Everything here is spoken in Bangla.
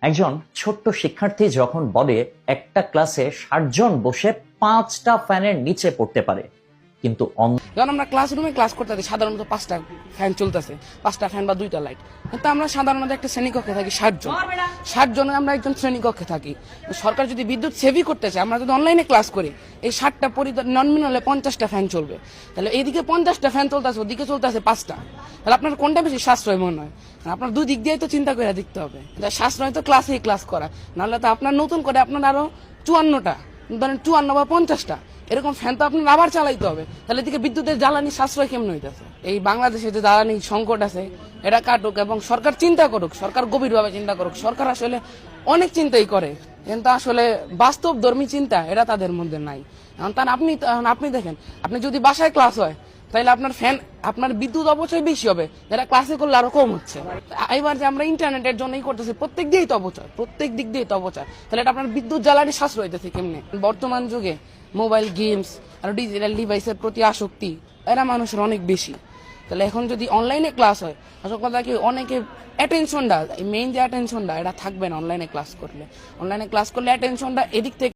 একজন ছোট্ট শিক্ষার্থী যখন বলে একটা ক্লাসে 60 জন বসে 5টা ফ্যানের নিচে পড়তে পারে, কিন্তু যখন আমরা ক্লাসরুমে ক্লাস করতে থাকি সাধারণত 5টা ফ্যান চলতেছে, 5টা ফ্যান বা 2টা লাইট, কিন্তু আমরা সাধারণত একটা শ্রেণীকক্ষে থাকি 60 জন। 60 জনের আমরা একজন শ্রেণীকক্ষে থাকি। সরকার যদি বিদ্যুৎ সেভই করতে চায়, আমরা যদি অনলাইনে ক্লাস করি, এই 60টা নন মিলালে 50টা ফ্যান চলবে। তাহলে এইদিকে 50টা ফ্যান চলতেছে, ওদিকে চলতেছে 5টা। তাহলে আপনার কোনটা বেশি সাশ্রয় মনে হয়? আপনার দুই দিক দিয়ে তো চিন্তা করে দেখতে হবে। সাশ্রয় তো ক্লাসেই ক্লাস করা, নাহলে তো আপনার নতুন করে আপনার আরো 54টা, ধরেন 54 বা 50টা এরকম ফ্যান তো আপনার আবার চালাইতে হবে। তাহলে এদিকে বিদ্যুতের জ্বালানি সাশ্রয় কেমন হইতেছে? এই বাংলাদেশে যে জ্বালানি সংকট আছে এটা কাটুক, এবং সরকার চিন্তা করুক, সরকার গভীরভাবে চিন্তা করুক। সরকার আসলে অনেক চিন্তাই করে, কিন্তু আসলে বাস্তব ধর্মী চিন্তা এটা তাদের মধ্যে নাই। আপনি দেখেন, আপনি যদি বাসায় ক্লাস হয় তাহলে আপনার ফ্যান, আপনার বিদ্যুৎ অপচয় বেশি হবে, যেটা ক্লাসে করলে আরো কম হচ্ছে। এবার যে আমরা ইন্টারনেটের জন্যই করতেছি, প্রত্যেক দিক দিয়ে তো অপচয়। তাহলে এটা আপনার বিদ্যুৎ জ্বালানি সাশ্রয় হইতেছে কেমনে? বর্তমান যুগে মোবাইল গেমস আর ডিজিটাল ডিভাইসের প্রতি আসক্তি এরা মানুষের অনেক বেশি। তাহলে এখন যদি অনলাইনে ক্লাস হয়, আসল কথা কি, অনেকে অ্যাটেনশনটা, মেইন যে অ্যাটেনশনটা এটা থাকবে না অনলাইনে ক্লাস করলে। অনলাইনে ক্লাস করলে অ্যাটেনশনটা এদিক থেকে